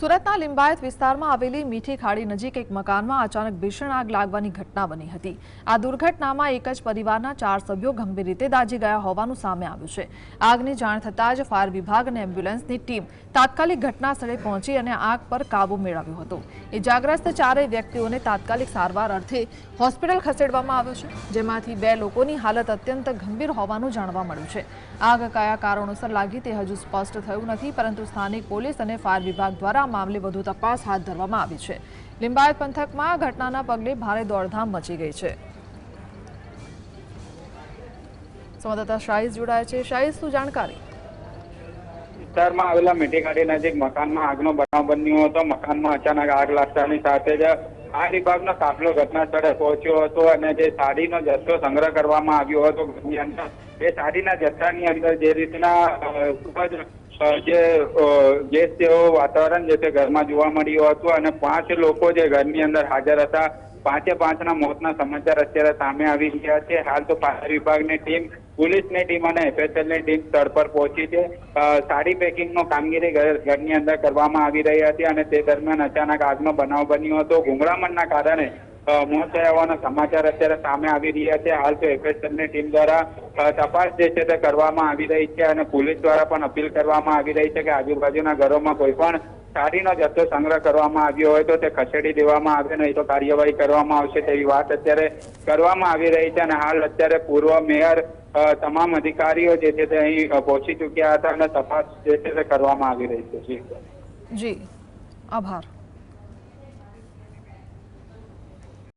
સુરતના લિંબાયત વિસ્તારમાં આવેલી મીઠી ખાડી નજીક એક મકાનમાં અચાનક ભીષણ આગ લાગવાની ઘટના બની હતી। આ દુર્ઘટનામાં એક જ પરિવારના 4 સભ્યો ગંભીર રીતે દાઝી ગયા હોવાનું સામે આવ્યું છે। આગની જાણ થતાં જ ફાયર વિભાગ અને એમ્બ્યુલન્સની ટીમ તાત્કાલિક ઘટના સ્થળે પહોંચી અને આગ પર કાબુ મેળવ્યો હતો। ઇજાગ્રસ્ત 4 વ્યક્તિઓને તાત્કાલિક સારવાર અર્થે હોસ્પિટલ ખસેડવામાં આવ્યો છે, જેમાંથી 2 લોકોની હાલત અત્યંત ગંભીર હોવાનું જાણવા મળ્યું છે। આગ કયા કારણોસર લાગી તે હજુ સ્પષ્ટ થયું નથી, પરંતુ સ્થાનિક પોલીસ અને ફાયર વિભાગ દ્વારા મામલે વધુ તપાસ હાથ ધરવામાં આવી છે। લિંબાયત પંથકમાં ઘટનાના પગલે ભારે દોડધામ મચી ગઈ છે। સંવાદદાતા શાહિદ જોડાયા છે। શાહિદ, શું જાણકારી? વિસ્તારમાં આવેલા મીઠી ખાડી નજીક મકાનમાં આગનો બનાવ બન્યો હતો। મકાનમાં અચાનક આગ લાગતાની સાથે જ ફાયર વિભાગનો કાફલો ઘટના સ્થળે પહોંચ્યો હતો અને જે સાડીનો જથ્થો સંગ્રહ કરવામાં આવ્યો હતો ઘરની અંદર, એ સાડીના જથ્થાની અંદર જે રીતના ખૂબ જ ગેસ જેવો વાતાવરણ જે તે ઘરમાં જોવા મળ્યું હતું અને 5 લોકો જે ઘરની અંદર હાજર હતા, 5ના મોતના સમાચાર અત્યારે સામે આવી રહ્યા છે। હાલ તો ફાયર વિભાગની ટીમ, પોલીસની ટીમ અને એફએસએલની ટીમ સ્થળ પર પહોંચી છે। સાડી પેકિંગનો કામગીરી ઘરની અંદર કરવામાં આવી રહી હતી અને તે દરમિયાન અચાનક આગનો બનાવ બન્યો હતો। ગુંગળામણના કારણે મોત થયા હોવાના સમાચાર અત્યારે સામે આવી રહ્યા છે। હાલ તો એફએસએલની ટીમ દ્વારા તપાસ જે છે તે કરવામાં આવી રહી છે અને પોલીસ દ્વારા પણ અપીલ કરવામાં આવી રહી છે કે આજુબાજુના ઘરોમાં કોઈ પણ સાડીનો જથ્થો સંગ્રહ કરવામાં આવ્યો હોય તો તે ખસેડી દેવામાં આવે, નહીં તો કાર્યવાહી કરવામાં આવશે તેવી વાત અત્યારે કરવામાં આવી રહી છે। અને હાલ અત્યારે પૂર્વ મેયર તમામ અધિકારીઓ જે છે તે અહીં પહોંચી ચૂક્યા હતા અને તપાસ જે છે તે કરવામાં આવી રહી છે। જી, આભાર।